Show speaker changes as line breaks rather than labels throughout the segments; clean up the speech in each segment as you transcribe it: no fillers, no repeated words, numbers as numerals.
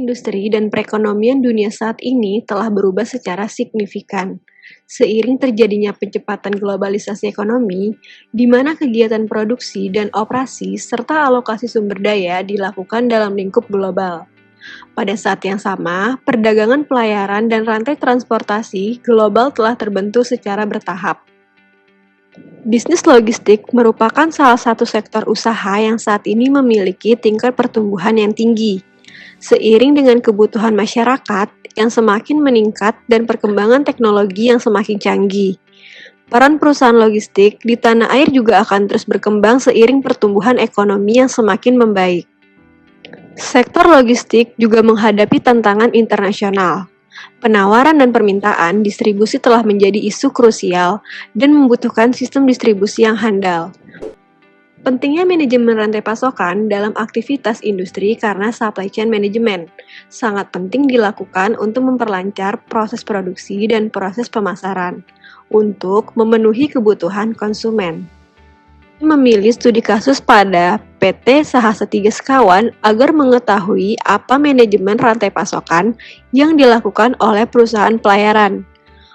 industri dan perekonomian dunia saat ini telah berubah secara signifikan. Seiring terjadinya percepatan globalisasi ekonomi, di mana kegiatan produksi dan operasi serta alokasi sumber daya dilakukan dalam lingkup global. Pada saat yang sama, perdagangan pelayaran dan rantai transportasi global telah terbentuk secara bertahap. Bisnis logistik merupakan salah satu sektor usaha yang saat ini memiliki tingkat pertumbuhan yang tinggi. Seiring dengan kebutuhan masyarakat yang semakin meningkat dan perkembangan teknologi yang semakin canggih, peran perusahaan logistik di tanah air juga akan terus berkembang seiring pertumbuhan ekonomi yang semakin membaik. Sektor logistik juga menghadapi tantangan internasional. Penawaran dan permintaan distribusi telah menjadi isu krusial dan membutuhkan sistem distribusi yang handal. Pentingnya manajemen rantai pasokan dalam aktivitas industri karena supply chain management sangat penting dilakukan untuk memperlancar proses produksi dan proses pemasaran untuk memenuhi kebutuhan konsumen. Memilih studi kasus pada PT Sahasa Tiga Sekawan agar mengetahui apa manajemen rantai pasokan yang dilakukan oleh perusahaan pelayaran.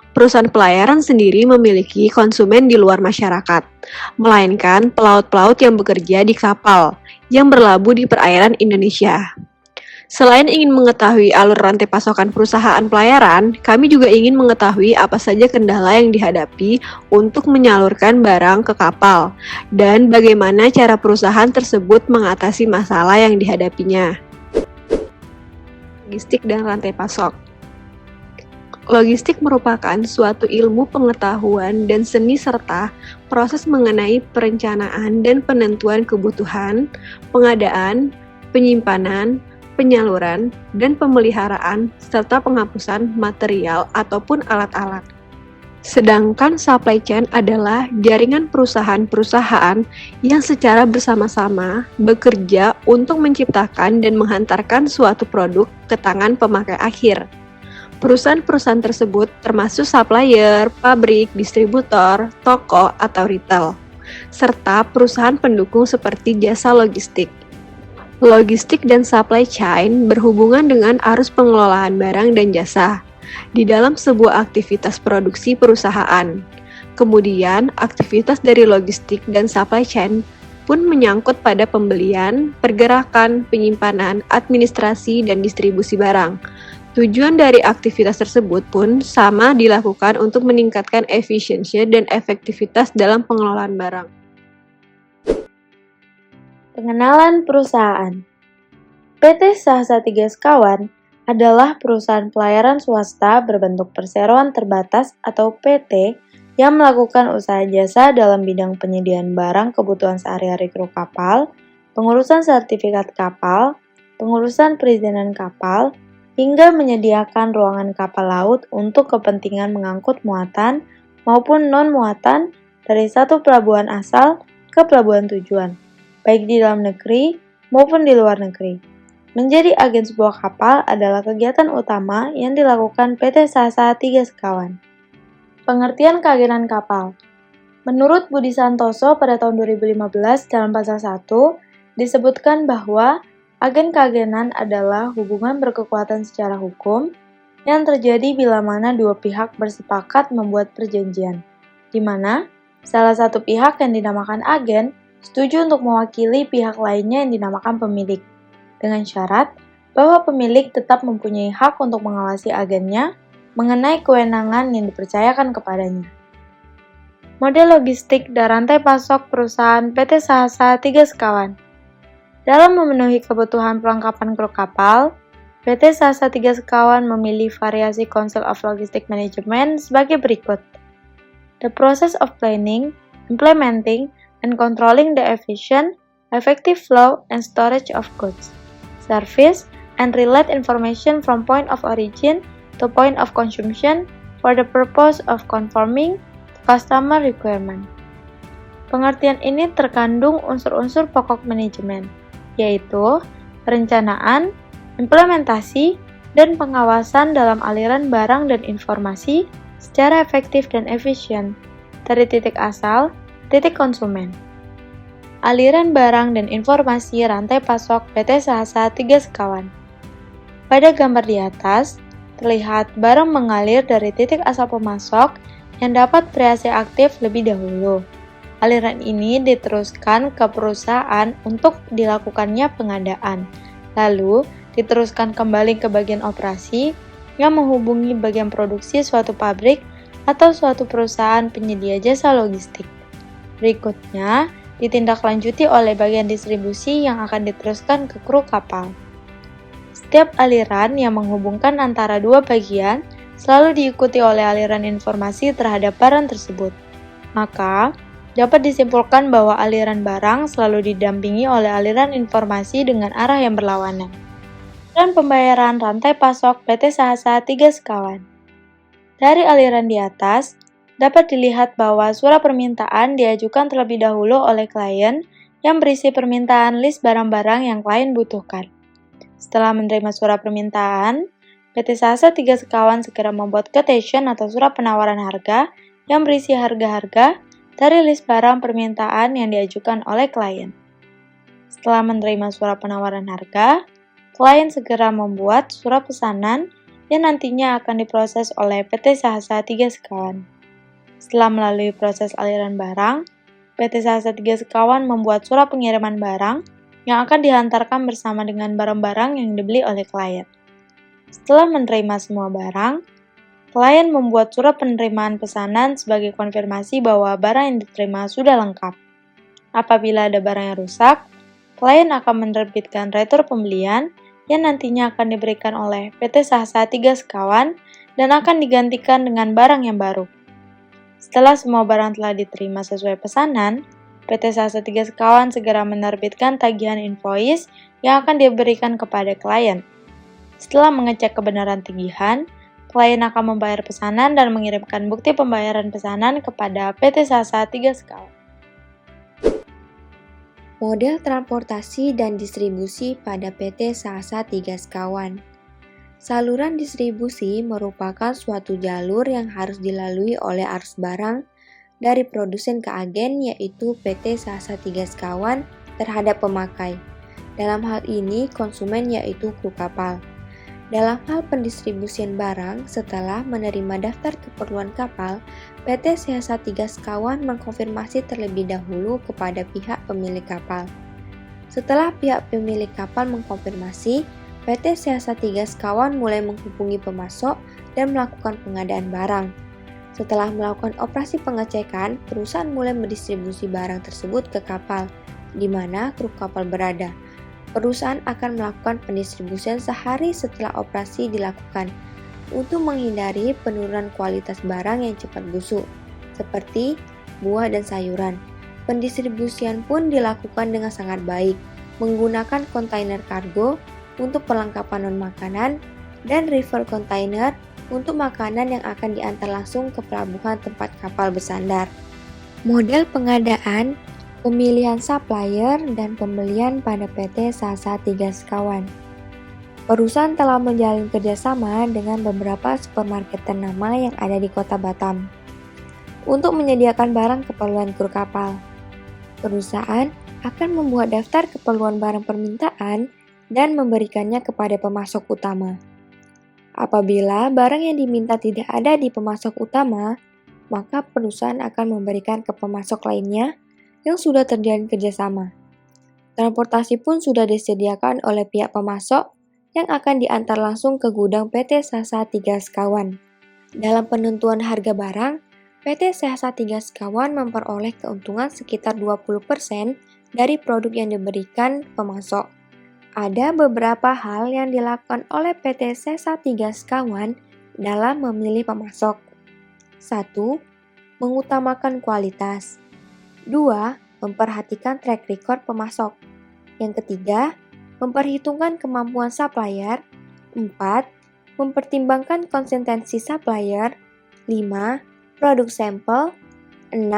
Perusahaan pelayaran sendiri memiliki konsumen di luar masyarakat, melainkan pelaut-pelaut yang bekerja di kapal yang berlabuh di perairan Indonesia. Selain ingin mengetahui alur rantai pasokan perusahaan pelayaran, kami juga ingin mengetahui apa saja kendala yang dihadapi untuk menyalurkan barang ke kapal, dan bagaimana cara perusahaan tersebut mengatasi masalah yang dihadapinya. Logistik dan rantai pasok. Logistik merupakan suatu ilmu pengetahuan dan seni serta proses mengenai perencanaan dan penentuan kebutuhan, pengadaan, penyimpanan, penyaluran, dan pemeliharaan, serta penghapusan material ataupun alat-alat. Sedangkan supply chain adalah jaringan perusahaan-perusahaan yang secara bersama-sama bekerja untuk menciptakan dan menghantarkan suatu produk ke tangan pemakai akhir. Perusahaan-perusahaan tersebut termasuk supplier, pabrik, distributor, toko, atau retail, serta perusahaan pendukung seperti jasa logistik. Logistik dan supply chain berhubungan dengan arus pengelolaan barang dan jasa di dalam sebuah aktivitas produksi perusahaan. Kemudian, aktivitas dari logistik dan supply chain pun menyangkut pada pembelian, pergerakan, penyimpanan, administrasi, dan distribusi barang. Tujuan dari aktivitas tersebut pun sama dilakukan untuk meningkatkan efisiensi dan efektivitas dalam pengelolaan barang.
Pengenalan perusahaan. PT Sahasa Tiga Sekawan adalah perusahaan pelayaran swasta berbentuk perseroan terbatas atau PT yang melakukan usaha jasa dalam bidang penyediaan barang kebutuhan sehari-hari kru kapal, pengurusan sertifikat kapal, pengurusan perizinan kapal, hingga menyediakan ruangan kapal laut untuk kepentingan mengangkut muatan maupun non-muatan dari satu pelabuhan asal ke pelabuhan tujuan, baik di dalam negeri maupun di luar negeri. Menjadi agen sebuah kapal adalah kegiatan utama yang dilakukan PT Sahasa Tiga Sekawan. Pengertian keagenan kapal. Menurut Budi Santoso pada tahun 2015 dalam pasal 1, disebutkan bahwa agen keagenan adalah hubungan berkekuatan secara hukum yang terjadi bila mana dua pihak bersepakat membuat perjanjian, di mana salah satu pihak yang dinamakan agen setuju untuk mewakili pihak lainnya yang dinamakan pemilik, dengan syarat bahwa pemilik tetap mempunyai hak untuk mengawasi agennya mengenai kewenangan yang dipercayakan kepadanya. Model logistik dan rantai pasok perusahaan PT Sahasa Tiga Sekawan. Dalam memenuhi kebutuhan perlengkapan kru kapal, PT Sahasa Tiga Sekawan memilih variasi Council of Logistic Management sebagai berikut. The process of planning, implementing, and controlling the efficient, effective flow and storage of goods, service, and relate information from point of origin to point of consumption for the purpose of conforming to customer requirement. Pengertian ini terkandung unsur-unsur pokok manajemen, yaitu perencanaan, implementasi, dan pengawasan dalam aliran barang dan informasi secara efektif dan efisien dari titik asal, titik konsumen. Aliran barang dan informasi rantai pasok PT Sahasa Tiga Sekawan. Pada gambar di atas, terlihat barang mengalir dari titik asal pemasok yang dapat bereaksi aktif lebih dahulu. Aliran ini diteruskan ke perusahaan untuk dilakukannya pengadaan, lalu diteruskan kembali ke bagian operasi yang menghubungi bagian produksi suatu pabrik atau suatu perusahaan penyedia jasa logistik. Berikutnya, ditindaklanjuti oleh bagian distribusi yang akan diteruskan ke kru kapal. Setiap aliran yang menghubungkan antara dua bagian selalu diikuti oleh aliran informasi terhadap barang tersebut. Maka, dapat disimpulkan bahwa aliran barang selalu didampingi oleh aliran informasi dengan arah yang berlawanan. Dan pembayaran rantai pasok PT Sahasa Tiga Sekawan. Dari aliran di atas, dapat dilihat bahwa surat permintaan diajukan terlebih dahulu oleh klien yang berisi permintaan list barang-barang yang klien butuhkan. Setelah menerima surat permintaan, PT Sahasa Tiga Sekawan segera membuat quotation atau surat penawaran harga yang berisi harga-harga dari list barang permintaan yang diajukan oleh klien. Setelah menerima surat penawaran harga, klien segera membuat surat pesanan yang nantinya akan diproses oleh PT Sahasa Tiga Sekawan. Setelah melalui proses aliran barang, PT Sahasa Tiga Sekawan membuat surat pengiriman barang yang akan dihantarkan bersama dengan barang-barang yang dibeli oleh klien. Setelah menerima semua barang, klien membuat surat penerimaan pesanan sebagai konfirmasi bahwa barang yang diterima sudah lengkap. Apabila ada barang yang rusak, klien akan menerbitkan retur pembelian yang nantinya akan diberikan oleh PT Sahasa Tiga Sekawan dan akan digantikan dengan barang yang baru. Setelah semua barang telah diterima sesuai pesanan, PT Sahasa Tiga Sekawan segera menerbitkan tagihan invoice yang akan diberikan kepada klien. Setelah mengecek kebenaran tagihan, klien akan membayar pesanan dan mengirimkan bukti pembayaran pesanan kepada PT Sahasa Tiga Sekawan.
Model transportasi dan distribusi pada PT Sahasa Tiga Sekawan. Saluran distribusi merupakan suatu jalur yang harus dilalui oleh arus barang dari produsen ke agen, yaitu PT Sahasa Tiga Sekawan terhadap pemakai. Dalam hal ini konsumen, yaitu kru kapal. Dalam hal pendistribusian barang, setelah menerima daftar keperluan kapal, PT Sahasa Tiga Sekawan mengkonfirmasi terlebih dahulu kepada pihak pemilik kapal. Setelah pihak pemilik kapal mengkonfirmasi, PT Sahasa Tiga Sekawan mulai menghubungi pemasok dan melakukan pengadaan barang. Setelah melakukan operasi pengecekan, perusahaan mulai mendistribusi barang tersebut ke kapal, di mana kru kapal berada. Perusahaan akan melakukan pendistribusian sehari setelah operasi dilakukan, untuk menghindari penurunan kualitas barang yang cepat busuk, seperti buah dan sayuran. Pendistribusian pun dilakukan dengan sangat baik, menggunakan kontainer kargo untuk perlengkapan non-makanan dan refill kontainer untuk makanan yang akan diantar langsung ke pelabuhan tempat kapal bersandar. Model pengadaan, pemilihan supplier, dan pembelian pada PT Sahasa Tiga Sekawan. Perusahaan telah menjalin kerjasama dengan beberapa supermarket ternama yang ada di kota Batam untuk menyediakan barang keperluan kru kapal. Perusahaan akan membuat daftar keperluan barang permintaan dan memberikannya kepada pemasok utama. Apabila barang yang diminta tidak ada di pemasok utama, maka perusahaan akan memberikan ke pemasok lainnya yang sudah terjalin kerjasama. Transportasi pun sudah disediakan oleh pihak pemasok yang akan diantar langsung ke gudang PT Sahasa Tiga Sekawan. Dalam penentuan harga barang, PT Sahasa Tiga Sekawan memperoleh keuntungan sekitar 20% dari produk yang diberikan pemasok. Ada beberapa hal yang dilakukan oleh PT Sahasa Tiga Sekawan dalam memilih pemasok. 1. Mengutamakan kualitas. 2. Memperhatikan track record pemasok. Yang ketiga, memperhitungkan kemampuan supplier. 4. Mempertimbangkan konsistensi supplier. 5. Produk sampel. 6.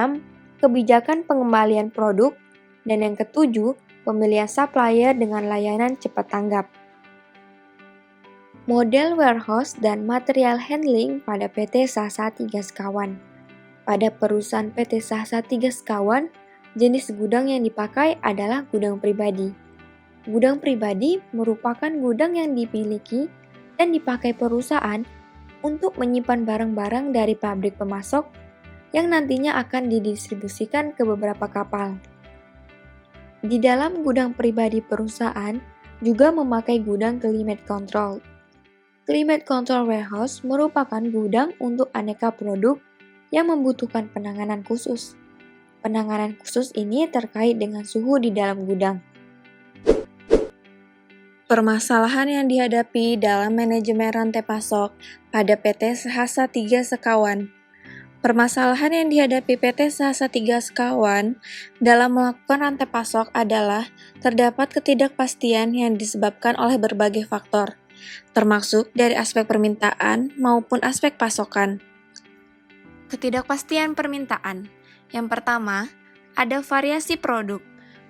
Kebijakan pengembalian produk. Dan yang ketujuh, pemilihan supplier dengan layanan cepat tanggap. Model warehouse dan material handling pada PT Sahasa Tiga Sekawan. Pada perusahaan PT Sahasa Tiga Sekawan, jenis gudang yang dipakai adalah gudang pribadi. Gudang pribadi merupakan gudang yang dimiliki
dan dipakai perusahaan untuk menyimpan barang-barang dari pabrik pemasok yang nantinya akan didistribusikan ke beberapa kapal. Di dalam gudang pribadi perusahaan juga memakai gudang climate control. Climate control warehouse merupakan gudang untuk aneka produk yang membutuhkan penanganan khusus. Penanganan khusus ini terkait dengan suhu di dalam gudang. Permasalahan yang dihadapi dalam manajemen rantai pasok pada PT Sahasa 3 Sekawan. Permasalahan yang dihadapi PT Sahasa 3 Sekawan dalam melakukan rantai pasok adalah terdapat ketidakpastian yang disebabkan oleh berbagai faktor, termasuk dari aspek permintaan maupun aspek pasokan. Ketidakpastian permintaan. Yang pertama, ada variasi produk.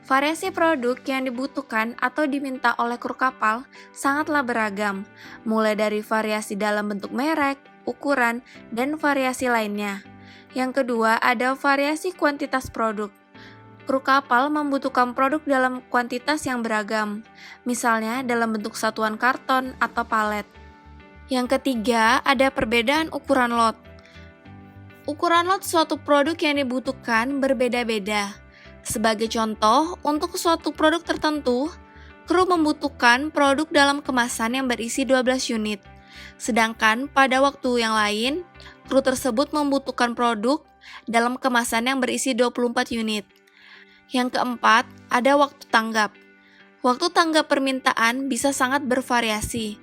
Variasi produk yang dibutuhkan atau diminta oleh kru kapal sangatlah beragam, mulai dari variasi dalam bentuk merek, ukuran, dan variasi lainnya. Yang kedua, ada variasi kuantitas produk. Kru kapal membutuhkan produk dalam kuantitas yang beragam, misalnya dalam bentuk satuan karton atau palet. Yang ketiga, ada perbedaan ukuran lot. Ukuran lot suatu produk yang dibutuhkan berbeda-beda. Sebagai contoh, untuk suatu produk tertentu, kru membutuhkan produk dalam kemasan yang berisi 12 unit. Sedangkan pada waktu yang lain, kru tersebut membutuhkan produk dalam kemasan yang berisi 24 unit. Yang keempat, ada waktu tanggap. Waktu tanggap permintaan bisa sangat bervariasi.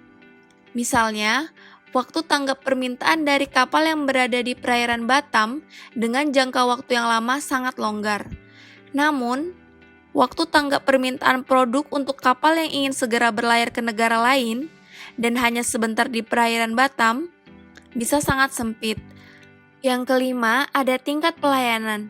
Misalnya, waktu tanggap permintaan dari kapal yang berada di perairan Batam dengan jangka waktu yang lama sangat longgar. Namun, waktu tanggap permintaan produk untuk kapal yang ingin segera berlayar ke negara lain dan hanya sebentar di perairan Batam bisa sangat sempit. Yang kelima, ada tingkat pelayanan.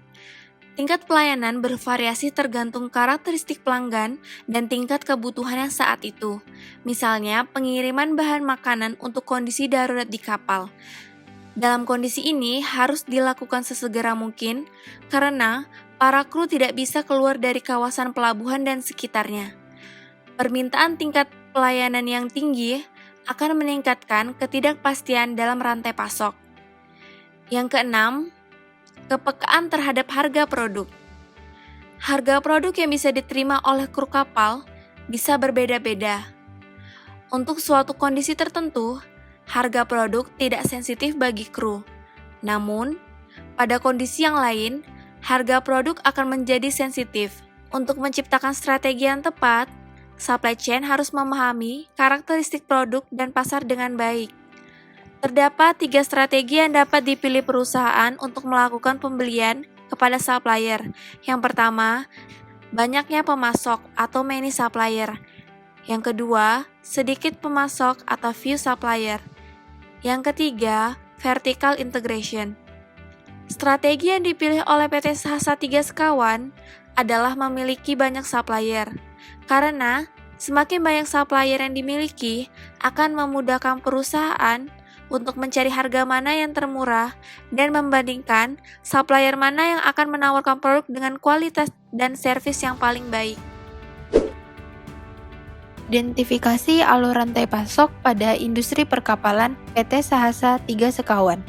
Tingkat pelayanan bervariasi tergantung karakteristik pelanggan dan tingkat kebutuhannya saat itu. Misalnya, pengiriman bahan makanan untuk kondisi darurat di kapal. Dalam kondisi ini harus dilakukan sesegera mungkin karena para kru tidak bisa keluar dari kawasan pelabuhan dan sekitarnya. Permintaan tingkat pelayanan yang tinggi akan meningkatkan ketidakpastian dalam rantai pasok. Yang keenam, kepekaan terhadap harga produk. Harga produk yang bisa diterima oleh kru kapal bisa berbeda-beda. Untuk suatu kondisi tertentu, harga produk tidak sensitif bagi kru. Namun, pada kondisi yang lain, harga produk akan menjadi sensitif. Untuk menciptakan strategi yang tepat, supply chain harus memahami karakteristik produk dan pasar dengan baik. Terdapat 3 strategi yang dapat dipilih perusahaan untuk melakukan pembelian kepada supplier. Yang pertama, banyaknya pemasok atau many supplier. Yang kedua, sedikit pemasok atau few supplier. Yang ketiga, vertical integration. Strategi yang dipilih oleh PT Sahasa 3 Sekawan adalah memiliki banyak supplier. Karena semakin banyak supplier yang dimiliki akan memudahkan perusahaan untuk mencari harga mana yang termurah dan membandingkan supplier mana yang akan menawarkan produk dengan kualitas dan servis yang paling baik. Identifikasi alur rantai pasok pada industri perkapalan PT Sahasa 3 Sekawan.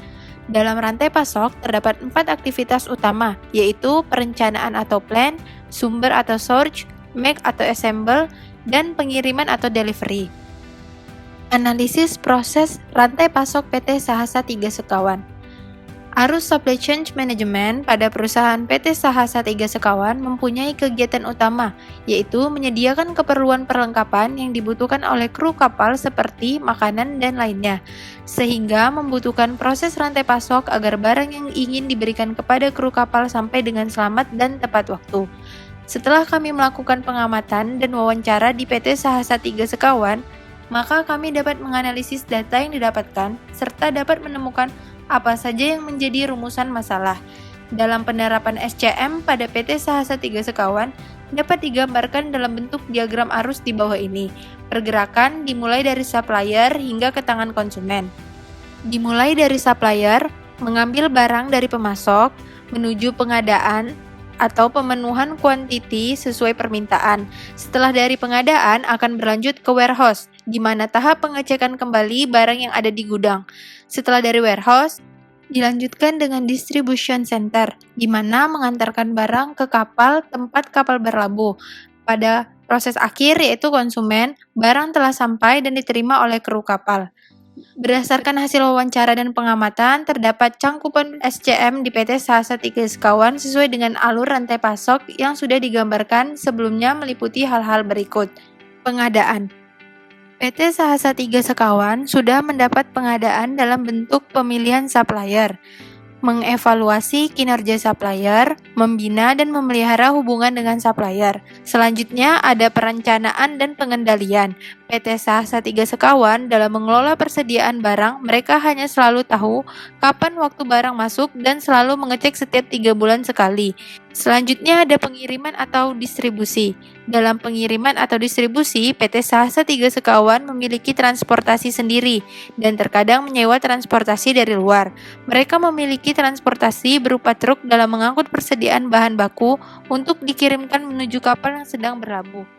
Dalam rantai pasok terdapat 4 aktivitas utama, yaitu perencanaan atau plan, sumber atau source, make atau assemble, dan pengiriman atau delivery. Analisis proses rantai pasok PT Sahasa 3 Sekawan. Arus supply chain management pada perusahaan PT Sahasa 3 Sekawan mempunyai kegiatan utama, yaitu menyediakan keperluan perlengkapan yang dibutuhkan oleh kru kapal seperti makanan dan lainnya, sehingga membutuhkan proses rantai pasok agar barang yang ingin diberikan kepada kru kapal sampai dengan selamat dan tepat waktu. Setelah kami melakukan pengamatan dan wawancara di PT Sahasa 3 Sekawan, maka kami dapat menganalisis data yang didapatkan serta dapat menemukan apa saja yang menjadi rumusan masalah. Dalam penerapan SCM pada PT Sahasa 3 Sekawan dapat digambarkan dalam bentuk diagram arus di bawah ini. Pergerakan dimulai dari supplier hingga ke tangan konsumen. Dimulai dari supplier, mengambil barang dari pemasok, menuju pengadaan atau pemenuhan kuantiti sesuai permintaan. Setelah dari pengadaan akan berlanjut ke warehouse,
di mana tahap pengecekan kembali barang yang ada di gudang. Setelah dari warehouse, dilanjutkan dengan distribution center, di mana mengantarkan barang ke kapal tempat kapal berlabuh. Pada proses akhir yaitu konsumen, barang telah sampai dan diterima oleh kru kapal. Berdasarkan hasil wawancara dan pengamatan, terdapat cangkupan SCM di PT Sahasa Tiga Sekawan sesuai dengan alur rantai pasok yang sudah digambarkan sebelumnya meliputi hal-hal berikut. Pengadaan. PT Sahasa Tiga Sekawan sudah mendapat pengadaan dalam bentuk pemilihan supplier, mengevaluasi kinerja supplier, membina dan memelihara hubungan dengan supplier. Selanjutnya ada perencanaan dan pengendalian. PT Sahasa Tiga Sekawan dalam mengelola persediaan barang, mereka hanya selalu tahu kapan waktu barang masuk dan selalu mengecek setiap 3 bulan sekali. Selanjutnya ada pengiriman atau distribusi. Dalam pengiriman atau distribusi, PT Sahasa Tiga Sekawan memiliki transportasi sendiri dan terkadang menyewa transportasi dari luar. Mereka memiliki transportasi berupa truk dalam mengangkut persediaan bahan baku untuk dikirimkan menuju kapal yang sedang berlabuh.